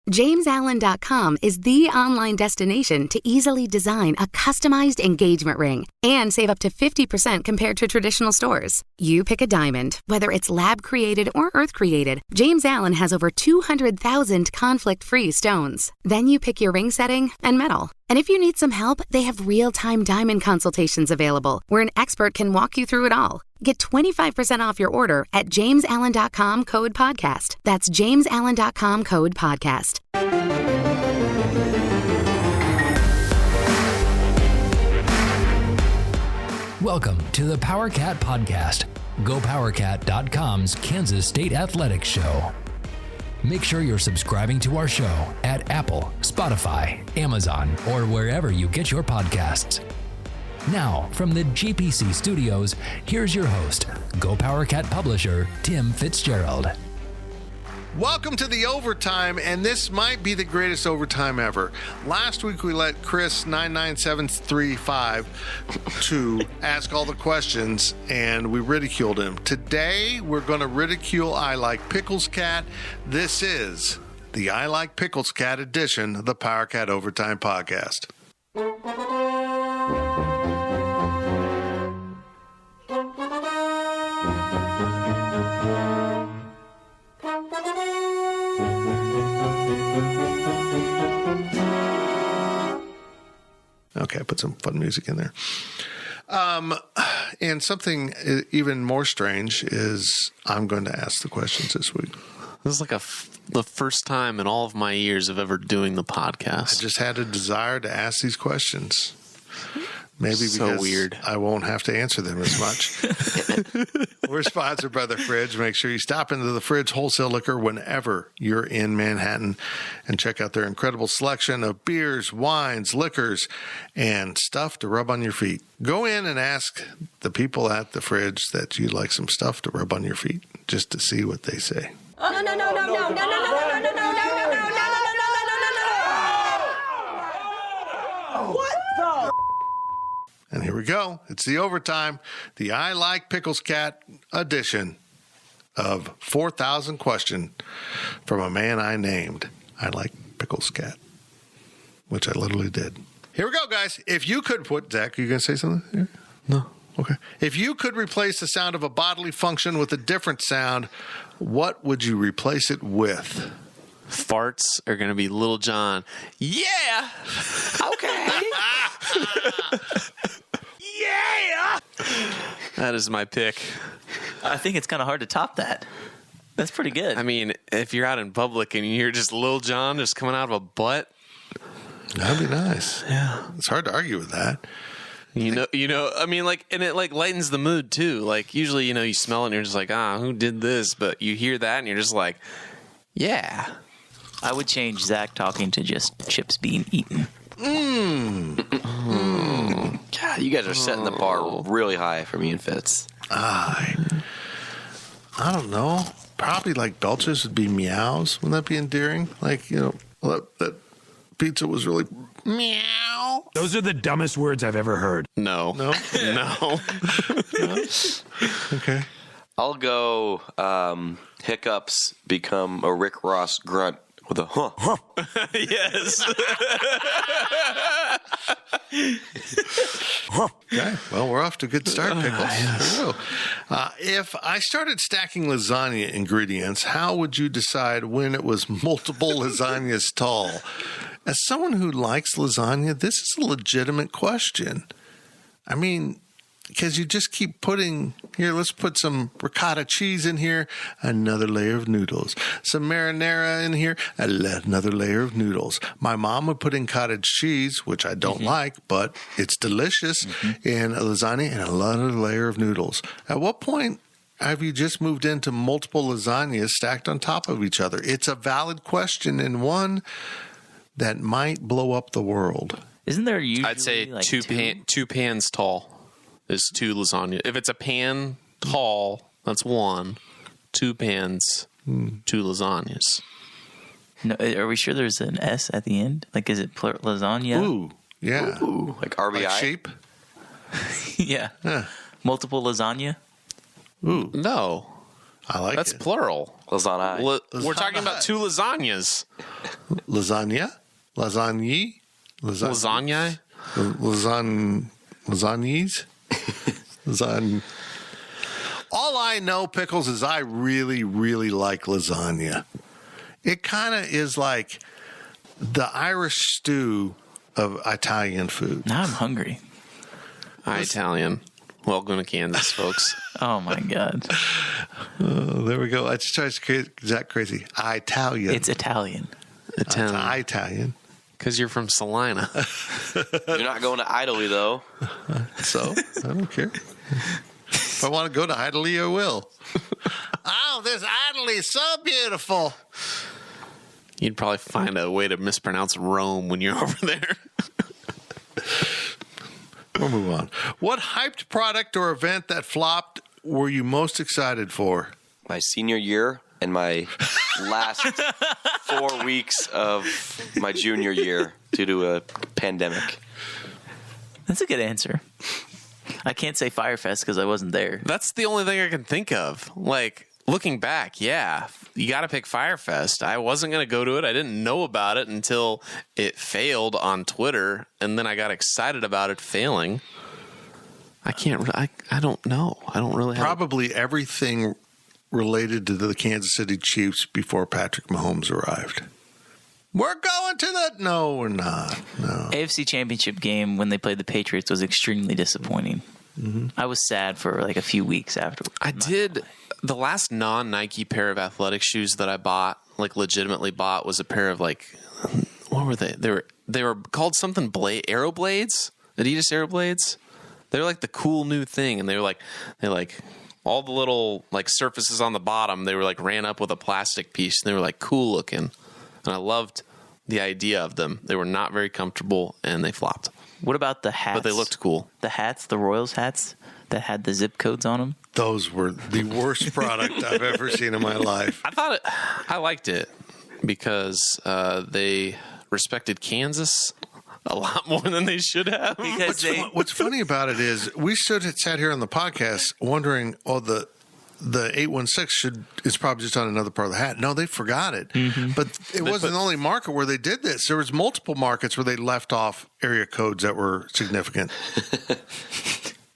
JamesAllen.com is the online destination to easily design a customized engagement ring and save up to 50% compared to traditional stores. You pick a diamond, whether it's lab-created or earth-created, James Allen has over 200,000 conflict-free stones. Then you pick your ring setting and metal. And if you need some help, they have real-time diamond consultations available, where an expert can walk you through it all. Get 25% off your order at JamesAllen.com code podcast. That's JamesAllen.com code podcast. Welcome to the PowerCat Podcast, GoPowerCat.com's Kansas State Athletics Show. Make sure you're subscribing to our show at Apple, Spotify, Amazon, or wherever you get your podcasts. Now, from the GPC studios, here's your host, GoPowerCat publisher, Tim Fitzgerald. Welcome to the overtime, and this might be the greatest overtime ever. Last week we let Chris 99735 ask all the questions, and we ridiculed him. Today we're going to ridicule I Like Pickles Cat. This is the I Like Pickles Cat edition of the PowerCat Overtime Podcast. Okay, I put some fun music in there. And something even more strange is I'm going to ask the questions this week. This is like the first time in all of my years of ever doing the podcast. I just had a desire to ask these questions. Maybe so because weird. I won't have to answer them as much. We're sponsored by The Fridge. Make sure you stop into The Fridge Wholesale Liquor whenever you're in Manhattan and check out their incredible selection of beers, wines, liquors, and stuff to rub on your feet. Go in and ask the people at The Fridge that you'd like some stuff to rub on your feet just to see what they say. Oh, no. What the? And here we go. It's the overtime, the I Like Pickles Cat edition of 4,000 question from a man I named I Like Pickles Cat, which I literally did. Here we go, guys. If you could put, Zach, are you going to say something here? No. Okay. If you could replace the sound of a bodily function with a different sound, what would you replace it with? Farts are going to be Little John. Yeah. Okay. Yeah. That is my pick. I think it's kind of hard to top that. That's pretty good. I mean, if you're out in public and you hear just Lil John just coming out of a butt. That'd be nice. Yeah. It's hard to argue with that. I mean, like, and it like lightens the mood too. Like usually, you smell it and you're just like, who did this? But you hear that and you're just like, yeah. I would change Zach talking to just chips being eaten. God, you guys are setting the bar really high for me and Fitz. I don't know. Probably like belches would be meows. Wouldn't that be endearing? Like, that pizza was really meow. Those are the dumbest words I've ever heard. No. No? No. Okay. I'll go hiccups become a Rick Ross grunt with a huh. Yes. Okay. Well, we're off to a good start, Pickles. Yes. Here we go. If I started stacking lasagna ingredients, how would you decide when it was multiple lasagnas tall? As someone who likes lasagna, this is a legitimate question. I mean, because you just keep putting, here, let's put some ricotta cheese in here, another layer of noodles. Some marinara in here, another layer of noodles. My mom would put in cottage cheese, which I don't like, but it's delicious, in a lasagna and another layer of noodles. At what point have you just moved into multiple lasagnas stacked on top of each other? It's a valid question and one that might blow up the world. Isn't there usually I'd say like two pans tall is 2 lasagna. If it's a pan tall, that's 1. 2 pans, 2 lasagnas. No, are we sure there's an S at the end? Like, is it lasagna? Ooh, yeah. Ooh, like RBI? Like sheep? Yeah. Yeah. Multiple lasagna? Ooh. No. I like That's it. plural. Lasagna. We're talking about two lasagnas. Lasagna? Lasagna? Lasagna? Lasagnas? All I know, Pickles, is I really, really like lasagna. It kind of is like the Irish stew of Italian food. Now I'm hungry. Hi, Italian. Welcome to Kansas, folks. Oh my God. There we go. I just tried to exact crazy. Italian. It's Italian. Italian. Because you're from Salina. You're not going to Italy, though. So, I don't care. If I want to go to Italy, I will. Oh, this Italy is so beautiful. You'd probably find a way to mispronounce Rome when you're over there. We'll move on. What hyped product or event that flopped were you most excited for? My senior year and my last 4 weeks of my junior year due to a pandemic. That's a good answer. I can't say Firefest because I wasn't there. That's the only thing I can think of. Like, looking back, yeah, you got to pick Firefest. I wasn't going to go to it. I didn't know about it until it failed on Twitter, and then I got excited about it failing. I don't know. I don't really have... Probably everything related to the Kansas City Chiefs before Patrick Mahomes arrived. We're going to the... No, we're not. No. AFC Championship game when they played the Patriots was extremely disappointing. Mm-hmm. I was sad for like a few weeks afterwards. I did... The last non-Nike pair of athletic shoes that I bought, like legitimately bought, was a pair of like... What were they? They were called something... Aeroblades? Adidas Aeroblades? They're like the cool new thing, and they like all the little like surfaces on the bottom, they were like ran up with a plastic piece, and they were like cool looking, and I loved the idea of them. They were not very comfortable, and they flopped. What about the hats? But they looked cool. The hats, the Royals hats that had the zip codes on them. Those were the worst product I've ever seen in my life. I liked it because they respected Kansas a lot more than they should have. Because What's funny about it is we sat here on the podcast wondering, the 816 is probably just on another part of the hat. No, they forgot it. Mm-hmm. But it wasn't the only market where they did this. There was multiple markets where they left off area codes that were significant.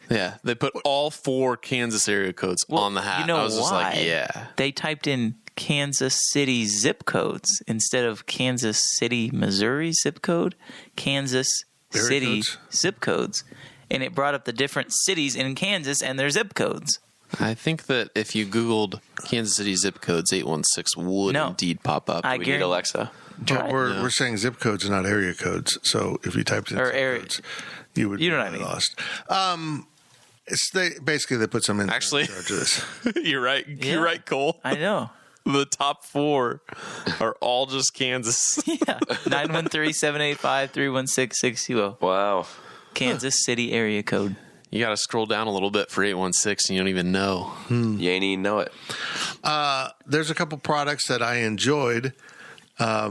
Yeah, they put all 4 Kansas area codes on the hat. You know I was just why? like, yeah. They typed in Kansas City zip codes instead of Kansas City, Missouri zip code, Kansas Area City codes? zip codes. And it brought up the different cities in Kansas and their zip codes. I think that if you Googled Kansas City zip codes, 816 would indeed pop up. I We need Alexa. But we're saying zip codes, not area codes. So if you typed in Or zip area- codes, you would You know be what I mean. lost. They put some in Actually, charge of this. You're right. Yeah. You're right, Cole. I know. The top 4 are all just Kansas. Yeah. 913-785-316-620. Wow. Kansas City area code. You got to scroll down a little bit for 816 and you don't even know. You ain't even know it. There's a couple products that I enjoyed. I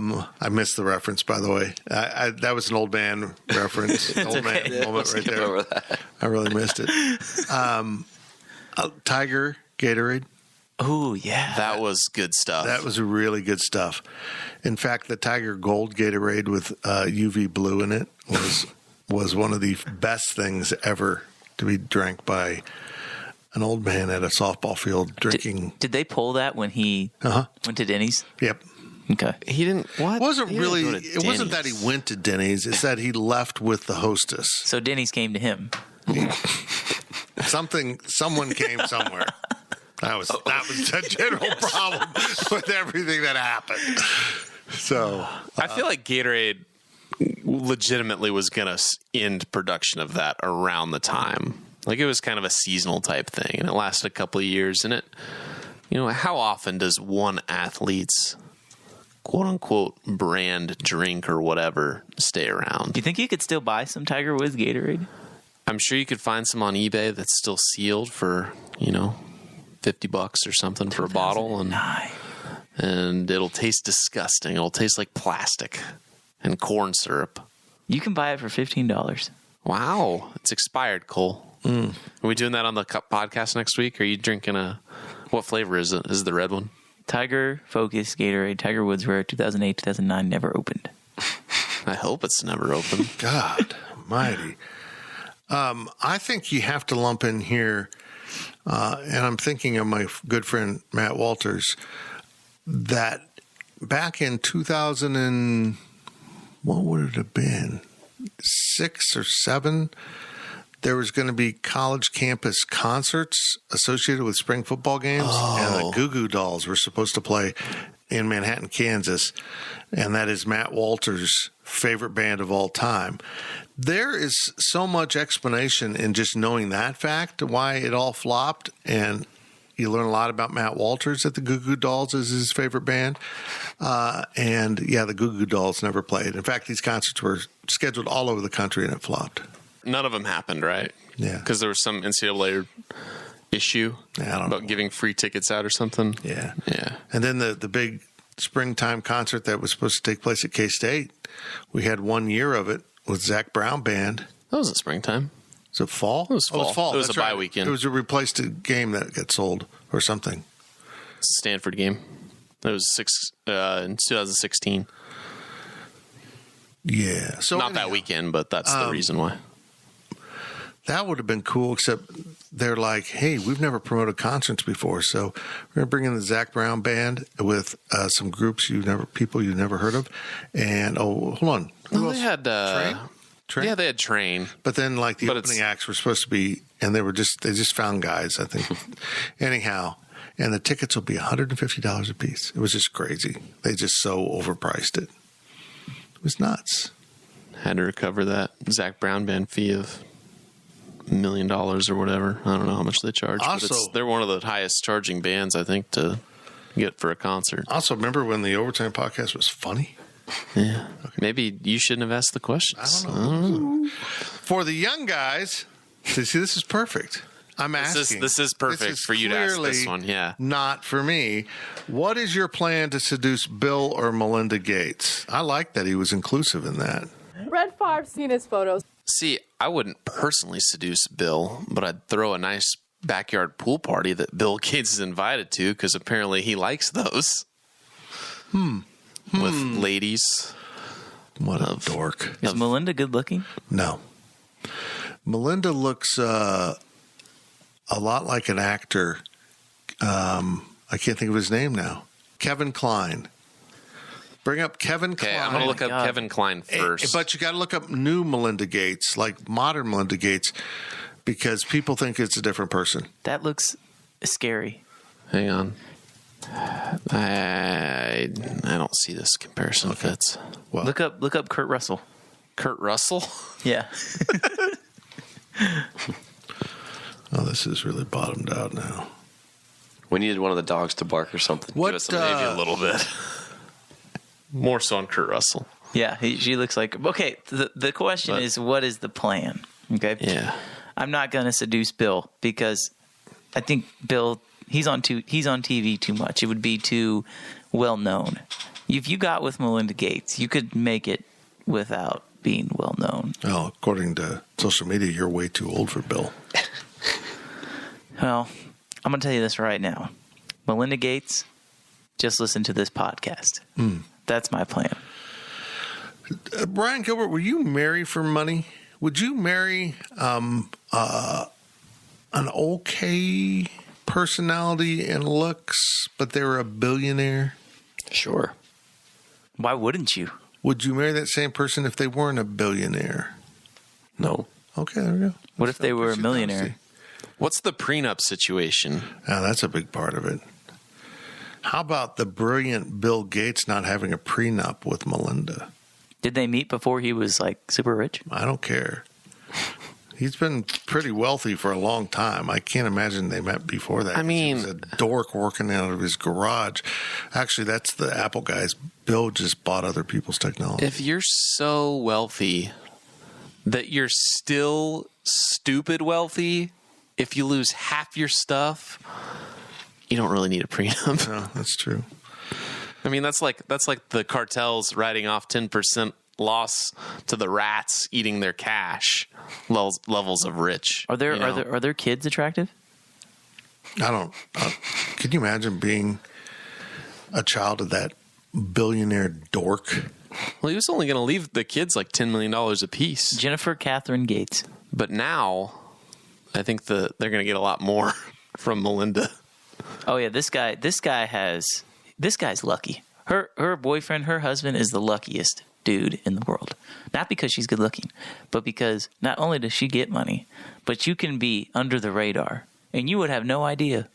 missed the reference, by the way. That was an old man reference. Old man moment right Skip there. over that. I really missed it. Tiger Gatorade. Oh, yeah. That was good stuff. That was really good stuff. In fact, the Tiger Gold Gatorade with UV blue in it was one of the best things ever to be drank by an old man at a softball field drinking. Did they pull that when he went to Denny's? Yep. Okay. He didn't. What? It wasn't He didn't really. go to It wasn't that he Denny's. went to Denny's. It's that he left with the hostess. So Denny's came to him. Someone came somewhere. That was the general problem with everything that happened. So I feel like Gatorade legitimately was going to end production of that around the time. Like it was kind of a seasonal type thing, and it lasted a couple of years. And how often does one athlete's quote unquote brand drink or whatever stay around? Do you think you could still buy some Tiger Woods Gatorade? I'm sure you could find some on eBay that's still sealed for, $50 or something for a bottle, and it'll taste disgusting. It'll taste like plastic and corn syrup. You can buy it for $15. Wow, it's expired, Cole. Are we doing that on the podcast next week? Or are you drinking a What flavor is it? Is it the red one? Tiger Focus Gatorade Tiger Woods Rare 2008-2009 never opened. I hope it's never open. God almighty. I think you have to lump in here, and I'm thinking of my good friend Matt Walters, that back in 2000 and what would it have been, 6 or 7, there was going to be college campus concerts associated with spring football games, and the Goo Goo Dolls were supposed to play in Manhattan, Kansas, and that is Matt Walters' favorite band of all time. There is so much explanation in just knowing that fact, why it all flopped, and you learn a lot about Matt Walters, that the Goo Goo Dolls is his favorite band. And yeah, the Goo Goo Dolls never played. In fact, these concerts were scheduled all over the country and it flopped. None of them happened, right? Yeah. Because there was some NCAA issue about giving free tickets out or something. Yeah. Yeah. And then the big springtime concert that was supposed to take place at K-State, we had 1 year of it with Zach Brown Band. That wasn't springtime. Was it fall? It was fall. Oh, it was fall. It was That's a bye right. weekend. It was a replaced game that got sold or something. It's a Stanford game. It was in 2016. Yeah. So Not that weekend, but that's the reason why. That would have been cool, except they're like, hey, we've never promoted concerts before, so we're going to bring in the Zach Brown Band with some groups people you've never heard of. And, hold on. Who else? They had Train? Yeah, they had Train. But then, like, the opening acts were supposed to be, and they just found guys, I think. Anyhow, and the tickets will be $150 a piece. It was just crazy. They just so overpriced it. It was nuts. Had to recover that Zach Brown Band fee of $1 million or whatever. I don't know how much they charge. Also, but they're one of the highest charging bands, I think, to get for a concert. Also, remember when the Overtime podcast was funny? Yeah. Okay. Maybe you shouldn't have asked the questions. I don't know. For the young guys, see, this is perfect. I'm asking. This is perfect for you to ask this one. Yeah. Not for me. What is your plan to seduce Bill or Melinda Gates? I like that he was inclusive in that. Brett Favre's seen his photos. See, I wouldn't personally seduce Bill, but I'd throw a nice backyard pool party that Bill Gates is invited to because apparently he likes those. With ladies. What a dork. Is Melinda good looking? No. Melinda looks a lot like an actor. I can't think of his name now. Kevin Kline. Bring up Kevin Kline. Okay, I'm going to look up Kevin Kline first. But you got to look up new Melinda Gates, like modern Melinda Gates, because people think it's a different person. That looks scary. Hang on. I don't see this comparison fits. Well, Look up Kurt Russell. Kurt Russell? Yeah. oh, this is really bottomed out now. We needed one of the dogs to bark or something. What, Give us some Maybe a little bit. More so on Kurt Russell. Yeah, she looks like... Okay, the question is, what is the plan? Okay? Yeah. I'm not going to seduce Bill because I think Bill... He's on TV too much. It would be too well known. If you got with Melinda Gates, you could make it without being well known. Oh, according to social media, you're way too old for Bill. Well, I'm going to tell you this right now. Melinda Gates, just listen to this podcast. That's my plan. Brian Gilbert, will you marry for money? Would you marry an okay personality and looks, but they were a billionaire? Sure. Why wouldn't you? Would you marry that same person if they weren't a billionaire? No. Okay, there we go. What if they were a millionaire? What's the prenup situation? Oh, that's a big part of it. How about the brilliant Bill Gates not having a prenup with Melinda? Did they meet before he was like super rich? I don't care. He's been pretty wealthy for a long time. I can't imagine they met before that. I mean, he was a dork working out of his garage. Actually, that's the Apple guys. Bill just bought other people's technology. If you're so wealthy that you're still stupid wealthy, if you lose half your stuff, you don't really need a prenup. No, that's true. I mean, that's like the cartels writing off 10% loss to the rats eating their cash levels of rich. Are their kids attractive? Can you imagine being a child of that billionaire dork? Well, he was only going to leave the kids like $10 million a piece. Jennifer Catherine Gates. But now, I think they're going to get a lot more from Melinda. Oh yeah, this guy's lucky. Her boyfriend, her husband, is the luckiest dude in the world. Not because she's good looking, but because not only does she get money, but you can be under the radar, and you would have no idea.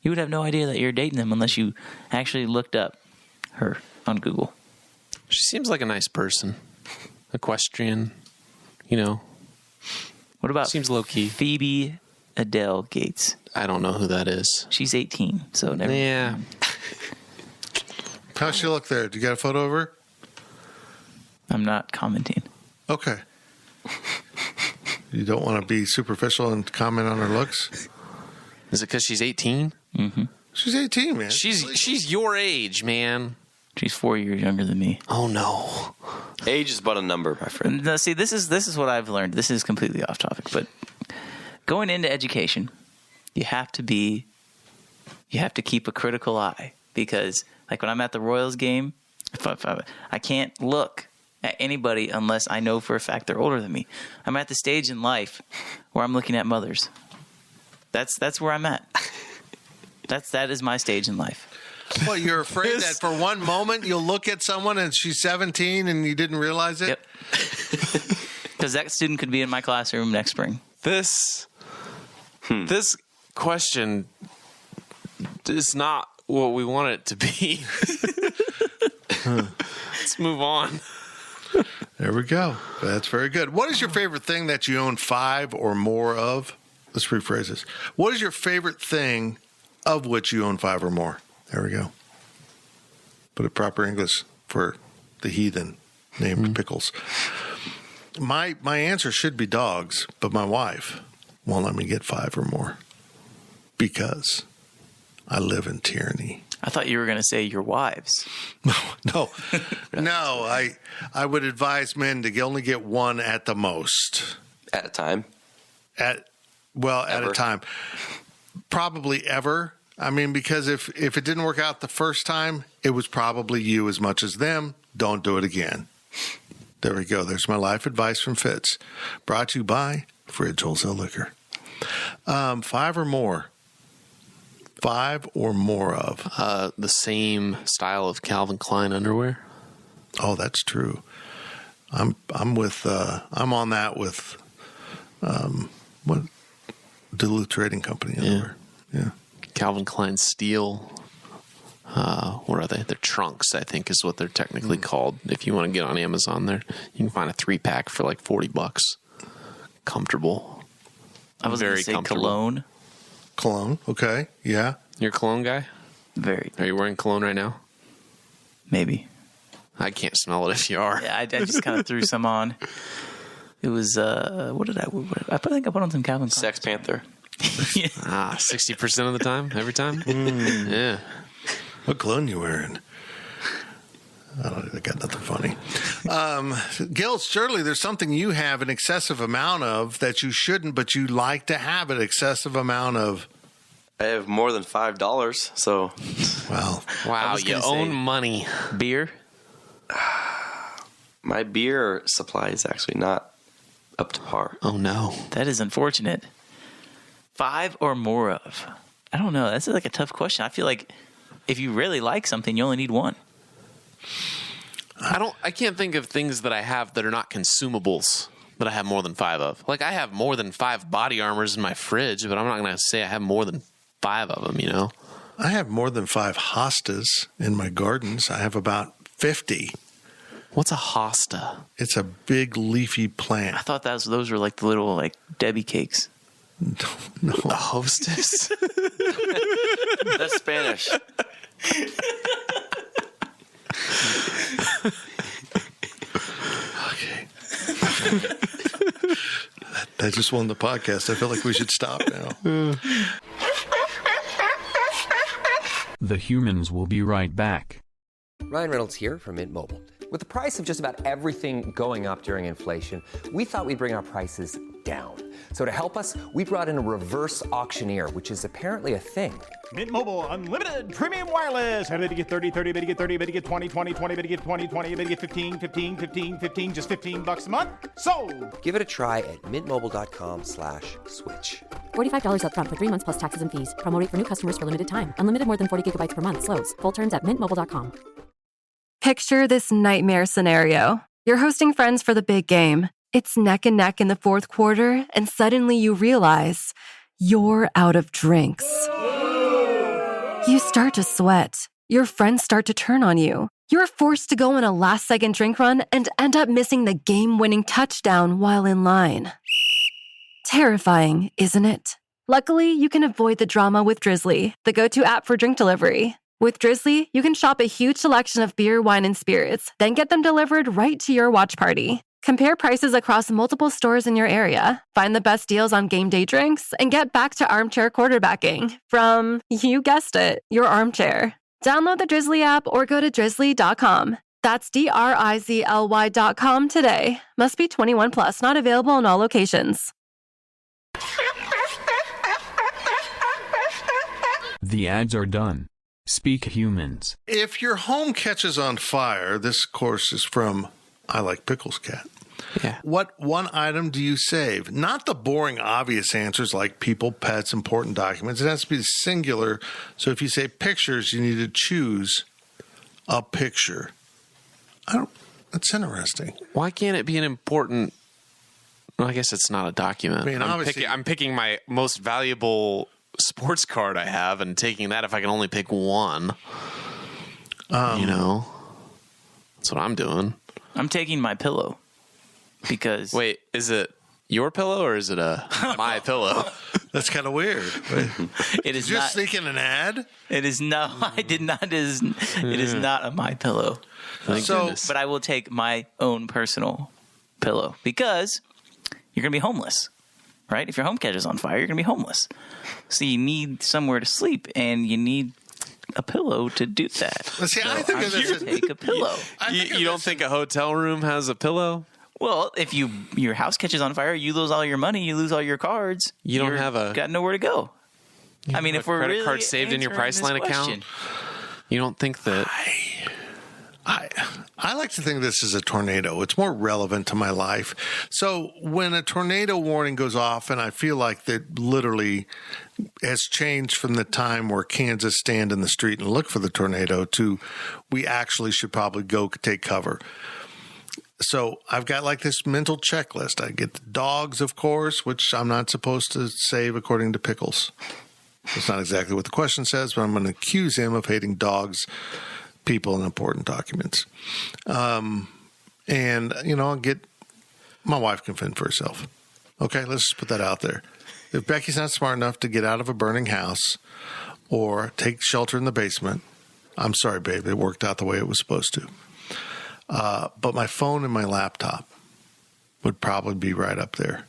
You would have no idea that you're dating them unless you actually looked up her on Google. She seems like a nice person. Equestrian, you know. What about seems low key? Phoebe Adele Gates. I don't know who that is. She's 18, so never. Yeah. How's she look there? Do you got a photo of her? I'm not commenting. Okay. You don't want to be superficial and comment on her looks? Is it because she's 18? Mm-hmm. She's 18, man. She's your age, man. She's 4 years younger than me. Oh no. Age is but a number, my friend. No, see, this is what I've learned. This is completely off topic, but going into education, you have to keep a critical eye, because like when I'm at the Royals game, I can't look at anybody unless I know for a fact they're older than me. I'm at the stage in life where I'm looking at mothers. That's where I'm at. That is my stage in life. Well, you're afraid that for one moment you'll look at someone and she's 17 and you didn't realize it? Yep. Because that student could be in my classroom next spring. This question is not what we want it to be. Let's move on. There we go. That's very good. What is your favorite thing that you own 5 or more of? Let's rephrase this. What is your favorite thing of which you own 5 or more? There we go. Put it proper English for the heathen named Pickles. My answer should be dogs, but my wife won't let me get 5 or more because I live in tyranny. I thought you were going to say your wives. No. I would advise men to only get 1 at the most. At a time? At a time. Probably ever. I mean, because if it didn't work out the first time, it was probably you as much as them. Don't do it again. There we go. There's my life advice from Fitz. Brought to you by Fridge Wholesale Liquor. 5 or more. 5 or more of. The same style of Calvin Klein underwear. Oh, that's true. I'm on that with what Duluth Trading Company underwear. Yeah. Calvin Klein Steel. What are they? They're trunks, I think, is what they're technically called. If you want to get on Amazon, there you can find a 3-pack for like $40. Comfortable. I was going to say cologne. Cologne, okay, yeah. You're a cologne guy? Very. Are you wearing cologne right now? Maybe. I can't smell it if you are. Yeah, I just kind of threw some on. It was what did I think I put on some Calvin Klein. Sex Panther. 60% of the time? Every time? Yeah. What cologne you wearing? I got nothing funny. Gil, surely there's something you have an excessive amount of that you shouldn't, but you like to have an excessive amount of. I have more than $5, so. Wow, you own money. Beer? My beer supply is actually not up to par. Oh, no. That is unfortunate. 5 or more of. I don't know. That's like a tough question. I feel like if you really like something, you only need 1. I can't think of things that I have that are not consumables that I have more than 5 of. Like, I have more than 5 body armors in my fridge, but I'm not going to say I have more than 5 of them, you know? I have more than 5 hostas in my gardens. I have about 50. What's a hosta? It's a big leafy plant. I thought those were like the little like Debbie cakes. No. A hostess? That's Spanish. Okay. That just won the podcast. I feel like we should stop now. The humans will be right back. Ryan Reynolds here from Mint Mobile. With the price of just about everything going up during inflation, we thought we'd bring our prices down. So to help us, we brought in a reverse auctioneer, which is apparently a thing. Mint Mobile Unlimited Premium Wireless. How to get 30, 30, bit to get 30, bit to get 20, 20, 20, bit to get 20, 20, bit to get 15, 15, 15, 15, just $15 a month? Sold! Give it a try at mintmobile.com/switch. $45 up front for 3 months plus taxes and fees. Promo rate for new customers for limited time. Unlimited more than 40 gigabytes per month. Slows full terms at mintmobile.com. Picture this nightmare scenario. You're hosting friends for the big game. It's neck and neck in the fourth quarter, and suddenly you realize you're out of drinks. You start to sweat. Your friends start to turn on you. You're forced to go on a last-second drink run and end up missing the game-winning touchdown while in line. Terrifying, isn't it? Luckily, you can avoid the drama with Drizzly, the go-to app for drink delivery. With Drizzly, you can shop a huge selection of beer, wine, and spirits, then get them delivered right to your watch party. Compare prices across multiple stores in your area, find the best deals on game day drinks, and get back to armchair quarterbacking from, you guessed it, your armchair. Download the Drizzly app or go to drizzly.com. That's DRIZLY.com today. Must be 21 plus, not available in all locations. The ads are done. Speak Humans. If your home catches on fire, this, of course, is from I Like Pickles Cat. Yeah. What one item do you save? Not the boring, obvious answers like people, pets, important documents. It has to be singular. So if you say pictures, you need to choose a picture. That's interesting. Why can't it be an important? Well, I guess it's not a document. I mean, I'm picking my most valuable sports card I have and taking that if I can only pick one. That's what I'm doing. I'm taking my pillow because... Wait, is it your pillow or is it my pillow? That's kind of weird. It is Did you not... sneak in an ad? It is no, I did not. It is not a my pillow. But I will take my own personal pillow because you're going to be homeless, right? If your home catches on fire, you're going to be homeless. So you need somewhere to sleep and you need a pillow to do that. See, so I think take a pillow. You don't think a hotel room has a pillow? Well, if your house catches on fire, you lose all your money, you lose all your cards. You don't have got nowhere to go. I mean, if we're credit really card saved in your Priceline account, you don't think that? I like to think this is a tornado. It's more relevant to my life. So when a tornado warning goes off, and I feel like that literally has changed from the time where Kansas stand in the street and look for the tornado to we actually should probably go take cover. So I've got like this mental checklist. I get the dogs, of course, which I'm not supposed to save according to Pickles. That's not exactly what the question says, but I'm going to accuse him of hating dogs, people, and important documents. And, I'll get my wife can fend for herself. Okay, let's just put that out there. If Becky's not smart enough to get out of a burning house or take shelter in the basement, I'm sorry, babe, it worked out the way it was supposed to. But my phone and my laptop would probably be right up there.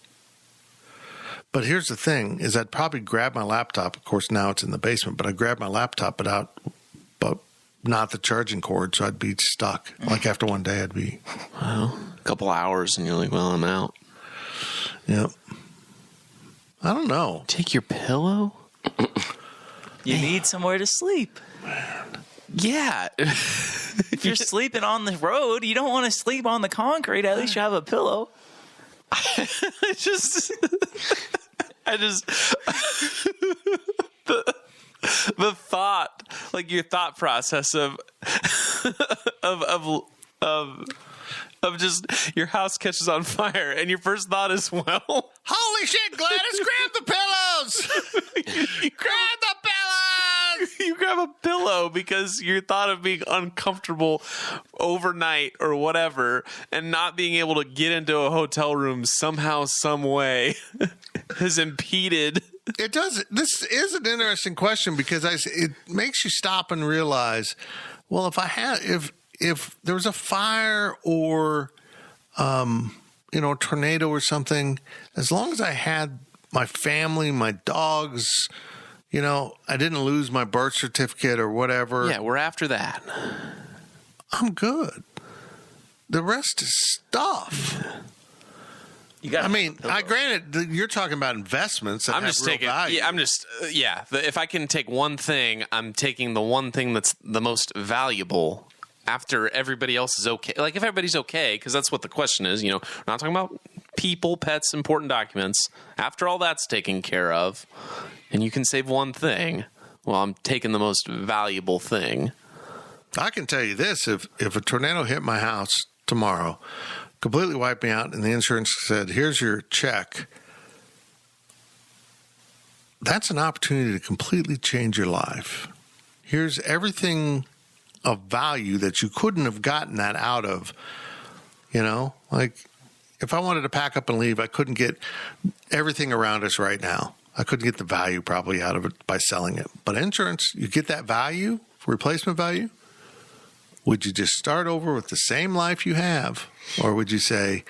But here's the thing, is I'd probably grab my laptop. Of course, now it's in the basement, but I grab my laptop, but not the charging cord, so I'd be stuck. Like after one day, I'd be... Well, a couple hours, and you're like, well, I'm out. Yep. I don't know. Take your pillow? You need somewhere to sleep. Yeah. If you're sleeping on the road, you don't want to sleep on the concrete. At least you have a pillow. I just the thought, like your thought process of just your house catches on fire and your first thought is, well, holy shit, Gladys, grab the pillows! you grab the pillows! You grab a pillow because your thought of being uncomfortable overnight or whatever and not being able to get into a hotel room somehow, some way has impeded. It does. This is an interesting question because it makes you stop and realize, well, if there was a fire or, a tornado or something, as long as I had my family, my dogs, I didn't lose my birth certificate or whatever. Yeah, we're after that. I'm good. The rest is stuff. Granted, you're talking about investments. That I'm just taking. value. Yeah, if I can take one thing, I'm taking the one thing that's the most valuable. After everybody else is okay, like if everybody's okay, because that's what the question is. We're not talking about people, pets, important documents. After all that's taken care of, and you can save one thing, well, I'm taking the most valuable thing. I can tell you this: if a tornado hit my house tomorrow, completely wiped me out, and the insurance said, "Here's your check," that's an opportunity to completely change your life. Here's everything of value that you couldn't have gotten that out of. Like if I wanted to pack up and leave, I couldn't get everything around us right now. I couldn't get the value probably out of it by selling it. But insurance, you get that value, replacement value. Would you just start over with the same life you have? Or would you say,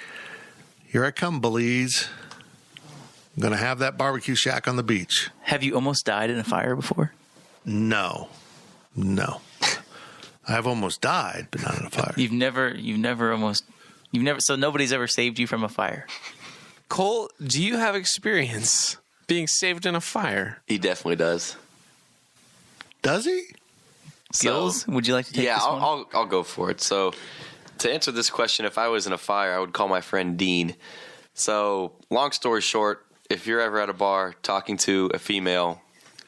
here I come, bullies. I'm going to have that barbecue shack on the beach. Have you almost died in a fire before? No. I've almost died, but not in a fire. So nobody's ever saved you from a fire. Cole, do you have experience being saved in a fire? He definitely does. Does he? Gills, would you like to take this one? I'll go for it. So to answer this question, if I was in a fire, I would call my friend Dean. So long story short, if you're ever at a bar talking to a female,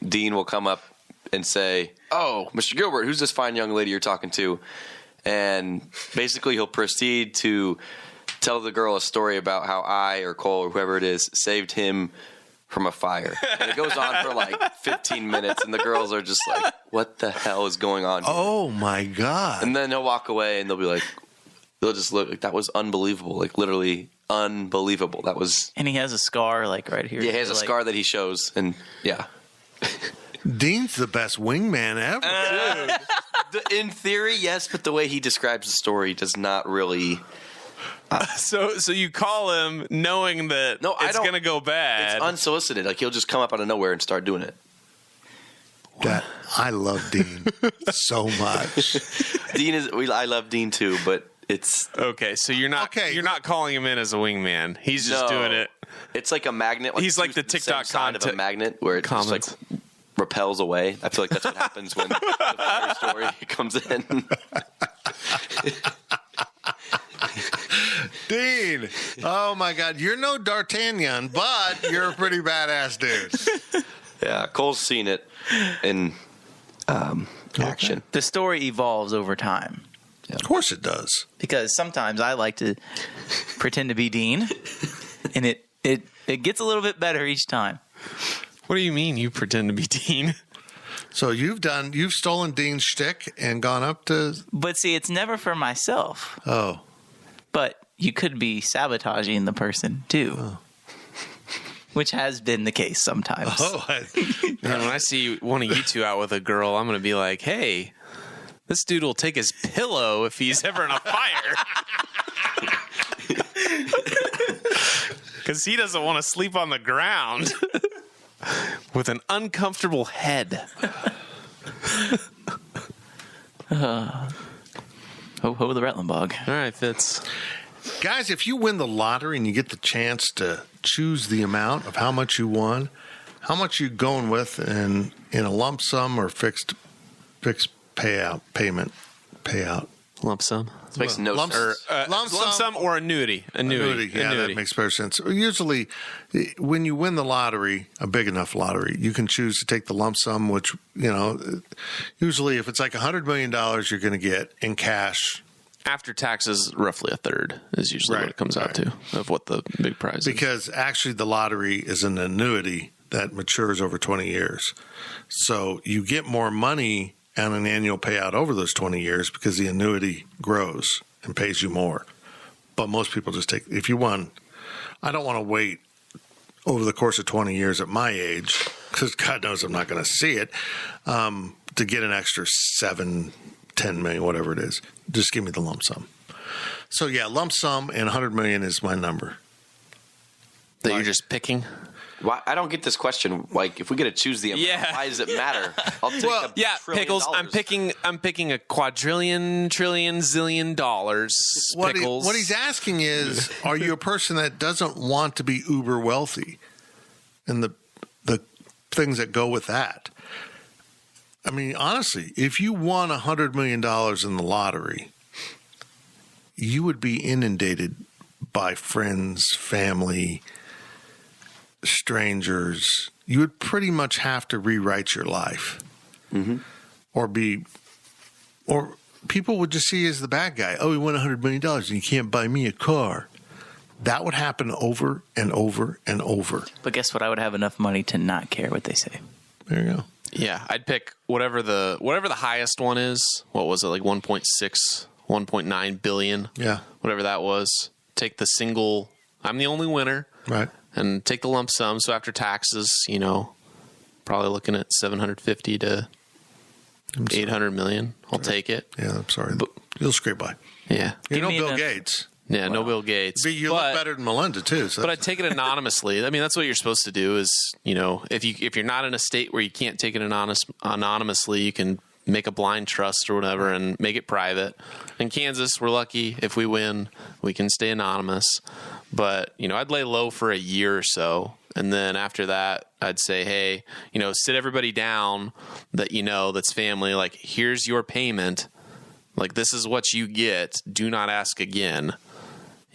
Dean will come up and say, "Oh, Mr. Gilbert, who's this fine young lady you're talking to?" And basically he'll proceed to tell the girl a story about how I or Cole or whoever it is saved him from a fire. And it goes on for like 15 minutes, and the girls are just like, what the hell is going on here? Oh, my God. And then he'll walk away, and they'll just look like, that was unbelievable, like literally unbelievable. That was... And he has a scar like right here. Yeah, he has a scar that he shows, and yeah. Dean's the best wingman ever. In theory, yes, but the way he describes the story does not really... So you call him knowing that it's going to go bad. It's unsolicited. Like he'll just come up out of nowhere and start doing it. I love Dean so much. I love Dean too, but it's okay. So you're not calling him in as a wingman. He's just doing it. It's like a magnet. Like he's like the TikTok side of a magnet where it just like repels away. I feel like that's what happens when the fire story comes in. Dean, oh my God, you're no D'Artagnan, but you're a pretty badass dude. Yeah, Cole's seen it in action. The story evolves over time. Of course it does. Because sometimes I like to pretend to be Dean, and it gets a little bit better each time. What do you mean you pretend to be Dean? So you've stolen Dean's shtick and gone up to... But see, it's never for myself. Oh. But you could be sabotaging the person too. Oh. Which has been the case sometimes. Oh, and when I see one of you two out with a girl, I'm going to be like, hey, this dude will take his pillow if he's ever in a fire. Because he doesn't want to sleep on the ground with an uncomfortable head. Ho ho the Rettenbog. All right, Fitz. Guys, if you win the lottery and you get the chance to choose the amount of how much you won, how much you going with in a lump sum or fixed payout? Lump sum. It makes no sense. Lump sum or annuity. Annuity. Yeah, that makes better sense. Usually, when you win the lottery, a big enough lottery, you can choose to take the lump sum, which, usually if it's like $100 million, you're going to get in cash. After taxes, roughly a third is usually what it comes out to of what the big prize is. Because actually the lottery is an annuity that matures over 20 years. So you get more money on an annual payout over those 20 years because the annuity grows and pays you more. But most people just take, if you won, I don't want to wait over the course of 20 years at my age, because God knows I'm not going to see it, to get an extra 7, 10 million, whatever it is. Just give me the lump sum. So yeah, lump sum and 100 million is my number. That you're just picking? Why, I don't get this question. Like, if we get to choose the amount, why does it matter? I'll take $1 trillion. Pickles. I'm picking a quadrillion, trillion, zillion dollars. Pickles. What he's asking is, are you a person that doesn't want to be uber wealthy, and the things that go with that? I mean, honestly, if you won $100 million in the lottery, you would be inundated by friends, family, strangers. You would pretty much have to rewrite your life, or people would just see you as the bad guy. Oh, he won $100 million and you can't buy me a car. That would happen over and over and over. But guess what? I would have enough money to not care what they say. There you go. Yeah, I'd pick whatever the highest one is. What was it, like 1.6, 1.9 billion? Yeah. Whatever that was. Take the single, I'm the only winner. Right. And take the lump sum. So after taxes, probably looking at 750 to 800 million. I'll take it. Yeah, I'm sorry. But you'll scrape by. Yeah. You're no Bill Gates. Yeah, no Bill Gates. But you look better than Melinda, too. So but I'd take it anonymously. I mean, that's what you're supposed to do is, if you're not in a state where you can't take it anonymously, you can make a blind trust or whatever and make it private. In Kansas, we're lucky. If we win, we can stay anonymous. But, I'd lay low for a year or so. And then after that, I'd say, hey, sit everybody down that that's family. Like, here's your payment. Like, this is what you get. Do not ask again.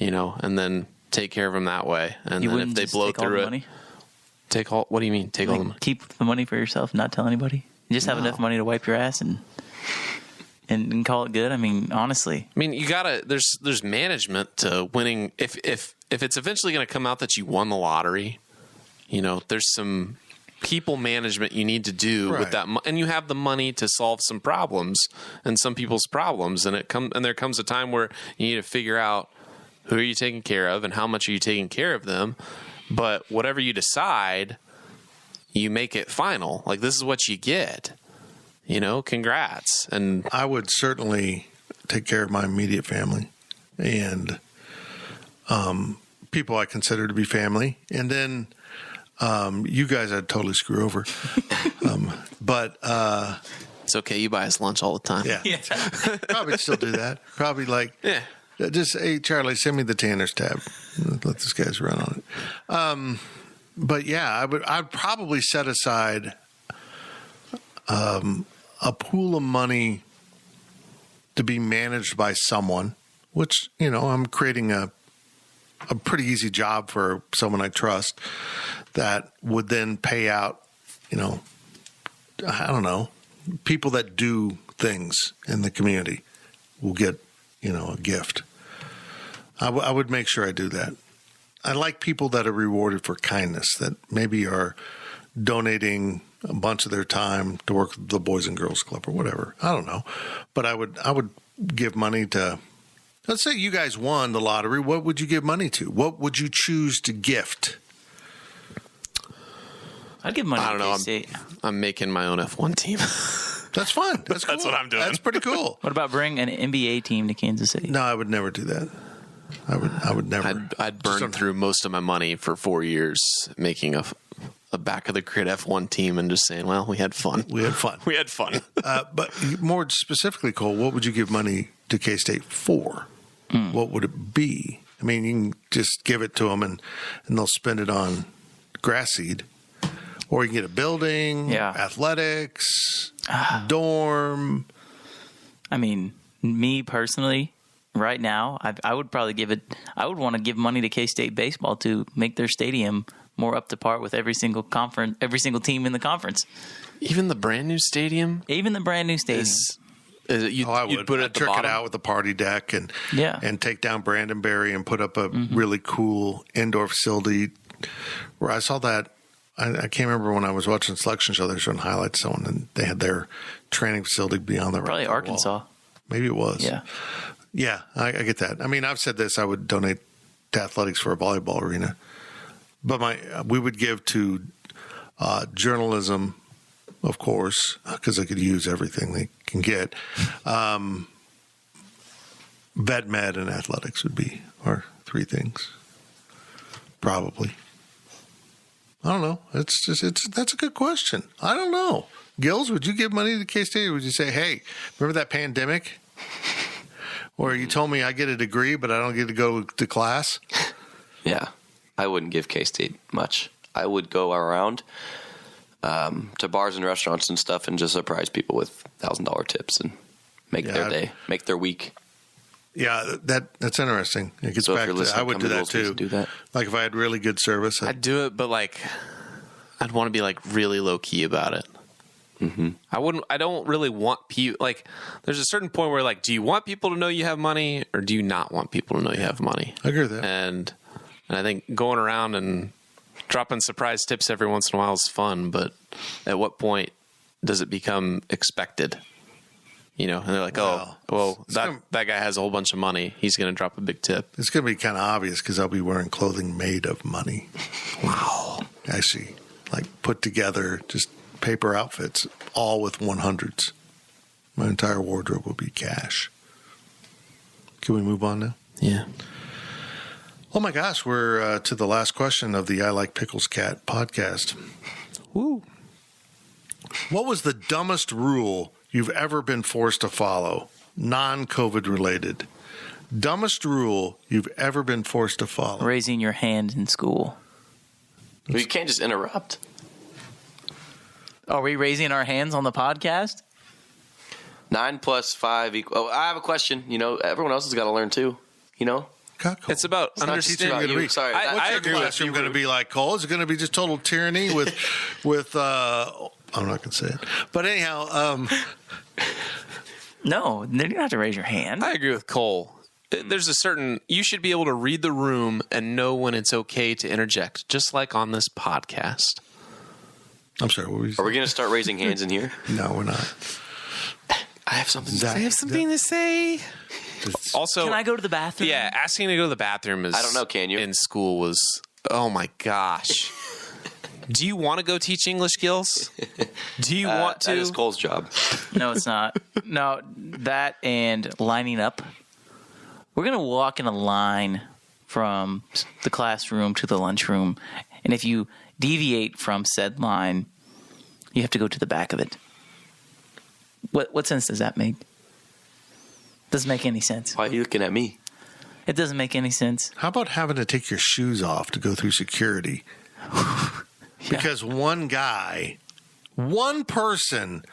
And then take care of them that way. And then if they blow through it, money? Take all. What do you mean? Take all the money? Keep the money for yourself, not tell anybody. You just have enough money to wipe your ass and call it good. I mean, honestly. I mean, you gotta. There's management to winning. If it's eventually going to come out that you won the lottery, there's some people management you need to do with that, and you have the money to solve some problems and some people's problems, and there comes a time where you need to figure out who are you taking care of and how much are you taking care of them. But whatever you decide, you make it final. Like, this is what you get. Congrats. And I would certainly take care of my immediate family and people I consider to be family. And then you guys I'd totally screw over. But it's okay. You buy us lunch all the time. Yeah. Probably still do that. Probably just, hey, Charlie, send me the Tanner's tab. Let this guys run on it. But yeah, I'd probably set aside a pool of money to be managed by someone, which, I'm creating a pretty easy job for someone I trust that would then pay out, I don't know, people that do things in the community will get, a gift. I would make sure I do that. I like people that are rewarded for kindness, that maybe are donating a bunch of their time to work with the Boys and Girls Club or whatever. I don't know. But I would give money to, let's say you guys won the lottery. What would you give money to? What would you choose to gift? I'd give money I don't know. K-State. I'm making my own F1 team. That's fun. That's cool. That's what I'm doing. That's pretty cool. What about bring an NBA team to Kansas City? No, I would never do that. I would never. I'd burn through most of my money for 4 years making a back of the grid F1 team and just saying, well, we had fun. We had fun. We had fun. But more specifically, Cole, what would you give money to K-State for? What would it be? I mean, you can just give it to them and they'll spend it on grass seed. Or you can get a building, athletics, dorm. I mean, me personally, right now, I would probably I would want to give money to K-State baseball to make their stadium more up to par with every single team in the conference. Even the brand new stadium? Even the brand new stadium. I would. You'd put it at the trick bottom? it out with a party deck and take down Brandenberry and put up a really cool indoor facility. Where I saw that, I can't remember when I was watching the selection show. They were showing highlights on, and they had their training facility beyond the probably Arkansas. Wall. Maybe it was. Yeah, I get that. I mean, I've said this. I would donate to athletics for a volleyball arena, but we would give to journalism, of course, because they could use everything they can get. Vet med and athletics would be our three things, probably. I don't know. That's a good question. I don't know. Gills, would you give money to K-State, or would you say, hey, remember that pandemic? Or you told me I get a degree, but I don't get to go to class? Yeah, I wouldn't give K-State much. I would go around to bars and restaurants and stuff and just surprise people with $1,000 tips and make their day, make their week. Yeah, that's interesting. It gets back to I would do that too. Do that. Like if I had really good service, I'd do it, but like I'd want to be like really low key about it. Mm-hmm. I don't really want people, like, there's a certain point where, like, do you want people to know you have money, or do you not want people to know you have money? I agree with that. And I think going around and dropping surprise tips every once in a while is fun, but at what point does it become expected? You know, and they're like, that guy has a whole bunch of money. He's going to drop a big tip. It's going to be kind of obvious because I'll be wearing clothing made of money. Wow. Actually, like put together, just paper outfits, all with 100s. My entire wardrobe will be cash. Can we move on now? Yeah. Oh my gosh, we're to the last question of the I Like Pickles Cat podcast. Woo. What was the dumbest rule you've ever been forced to follow, non-COVID related? Dumbest rule you've ever been forced to follow? Raising your hand in school. Well, you can't just interrupt. Are we raising our hands on the podcast? 9 + 5 = I have a question. You know, everyone else has got to learn too. You know, it's about understanding. Sorry, I agree with you. Going to be like Cole. Is it going to be just total tyranny with I'm not going to say it, but anyhow. No, you don't have to raise your hand. I agree with Cole. There's you should be able to read the room and know when it's okay to interject, just like on this podcast. I'm sorry, what were you saying? Are we going to start raising hands in here? No, we're not. I have something to say. Also, can I go to the bathroom? Yeah, asking to go to the bathroom is, I don't know, can you? In school was, oh my gosh. Do you want to go teach English, Gills? Do you want to? That is Cole's job. No, it's not. No, that and lining up. We're going to walk in a line from the classroom to the lunchroom, and if you deviate from said line, you have to go to the back of it. What sense does that make? Doesn't make any sense. Why are you looking at me? It doesn't make any sense. How about having to take your shoes off to go through security? Because one person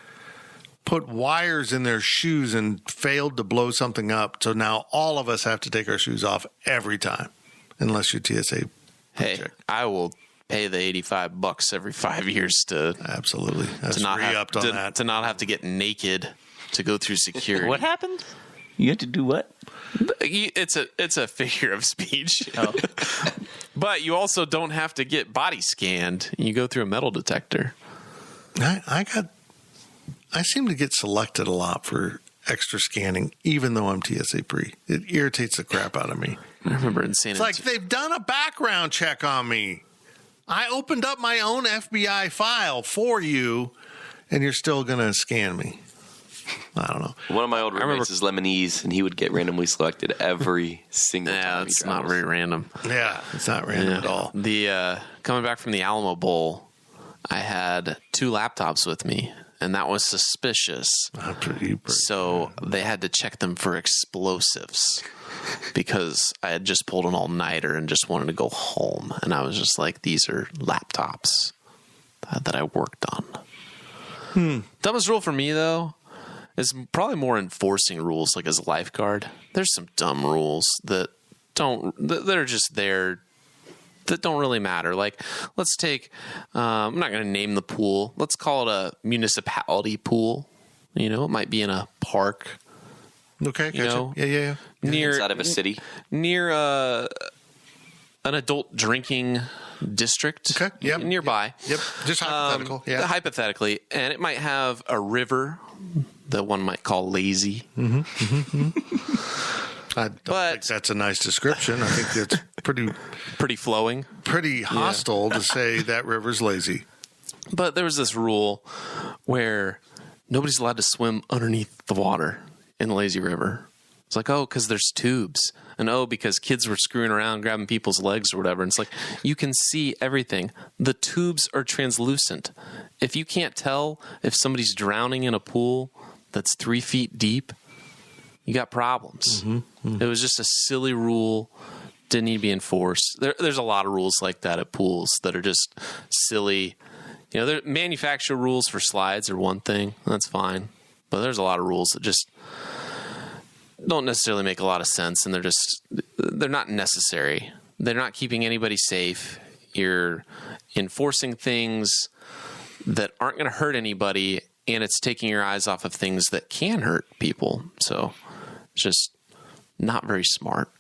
put wires in their shoes and failed to blow something up. So now all of us have to take our shoes off every time, unless you're TSA. Hey, I will pay the $85 every 5 years to absolutely to not have to get naked to go through security. What happened? You had to do what? It's a figure of speech. Oh. But you also don't have to get body scanned. You go through a metal detector. I seem to get selected a lot for extra scanning, even though I'm TSA pre. It irritates the crap out of me. I remember in San Antonio. It's like they've done a background check on me. I opened up my own FBI file for you, and you're still going to scan me. I don't know. One of my old roommates is Lebanese, and he would get randomly selected every single time. Yeah, it's not very random. Yeah, it's not random at all. The coming back from the Alamo Bowl, I had 2 laptops with me, and that was suspicious. So they had to check them for explosives because I had just pulled an all-nighter and just wanted to go home. And I was just like, these are laptops that I worked on. Dumbest rule for me, though, is probably more enforcing rules, like as a lifeguard. There's some dumb rules that are just there that don't really matter. Like, let's take, I'm not going to name the pool. Let's call it a municipality pool. You know, it might be in a park. Okay, you know, yeah. Near inside of a city, near an adult drinking district. Okay, yep, nearby. Yep, just hypothetical. Hypothetically, and it might have a river that one might call lazy. I don't think that's a nice description. I think it's pretty flowing, pretty hostile to say that river's lazy. But there was this rule where nobody's allowed to swim underneath the water in the lazy river. It's like, oh, because there's tubes. And because kids were screwing around, grabbing people's legs or whatever. And it's like, you can see everything. The tubes are translucent. If you can't tell if somebody's drowning in a pool that's 3 feet deep, you got problems. It was just a silly rule. Didn't need to be enforced. There's a lot of rules like that at pools that are just silly. The manufacturer rules for slides are one thing. That's fine. But there's a lot of rules that just don't necessarily make a lot of sense, and they're not necessary. They're not keeping anybody safe. You're enforcing things that aren't going to hurt anybody, and it's taking your eyes off of things that can hurt people. So it's just not very smart.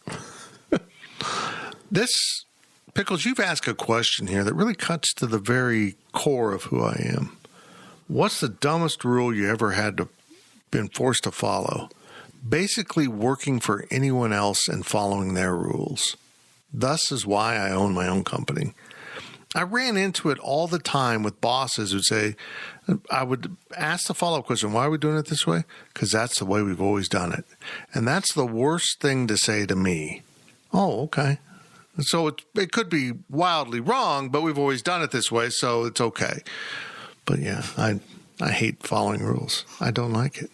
Pickles, you've asked a question here that really cuts to the very core of who I am. What's the dumbest rule you ever been forced to follow? Basically working for anyone else and following their rules. Thus is why I own my own company. I ran into it all the time with bosses who'd say, I would ask the follow-up question, why are we doing it this way? Because that's the way we've always done it. And that's the worst thing to say to me. Oh, okay. So it could be wildly wrong, but we've always done it this way, so it's okay. But yeah, I hate following rules. I don't like it.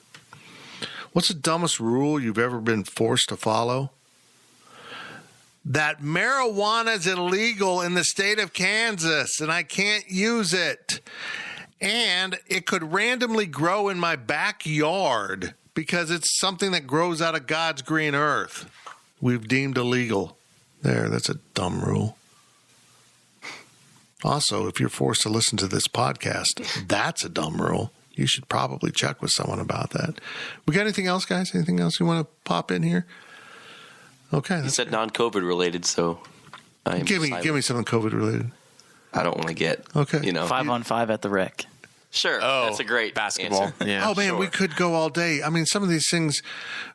What's the dumbest rule you've ever been forced to follow? That marijuana is illegal in the state of Kansas, and I can't use it. And it could randomly grow in my backyard because it's something that grows out of God's green earth. We've deemed illegal. That's a dumb rule. Also, if you're forced to listen to this podcast, that's a dumb rule. You should probably check with someone about that. We got anything else, guys? Anything else you want to pop in here? Okay. You said non-COVID related, so give me something COVID related. I don't want to get 5-on-5 at the rec. Sure, that's a great basketball. Answer. Yeah, oh man, sure. We could go all day. I mean, some of these things.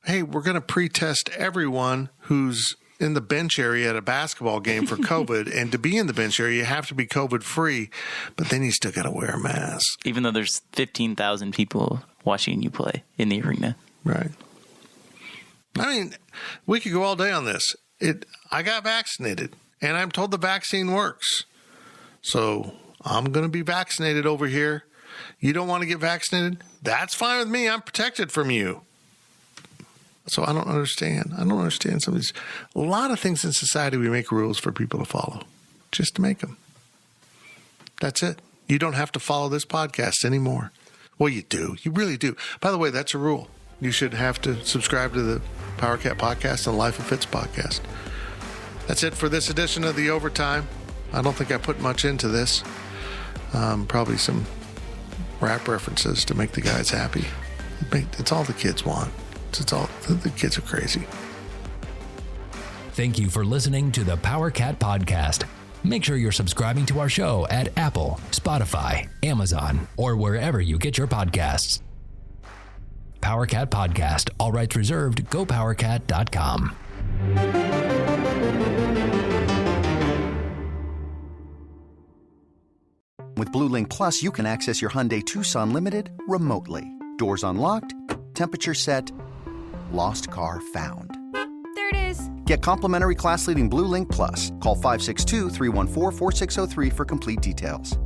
Hey, we're going to pre-test everyone who's in the bench area at a basketball game for COVID, and to be in the bench area, you have to be COVID free. But then you still got to wear a mask, even though there's 15,000 people watching you play in the arena. Right. I mean, we could go all day on this. I got vaccinated, and I'm told the vaccine works. So I'm going to be vaccinated over here. You don't want to get vaccinated? That's fine with me. I'm protected from you. So I don't understand. some of these. A lot of things in society we make rules for people to follow, just to make them. That's it. You don't have to follow this podcast anymore. Well, you do. You really do. By the way, that's a rule. You should have to subscribe to the Power Cat podcast and Life of Fitz podcast. That's it for this edition of The Overtime. I don't think I put much into this. Probably some rap references to make the guys happy. It's all the kids want. It's all the kids are crazy. Thank you for listening to the Power Cat Podcast. Make sure you're subscribing to our show at Apple, Spotify, Amazon, or wherever you get your podcasts. Power Cat Podcast. All rights reserved. GoPowerCat.com. With Blue Link Plus, you can access your Hyundai Tucson Limited remotely. Doors unlocked, temperature set, lost car found. There it is. Get complimentary class-leading Blue Link Plus. Call 562-314-4603 for complete details.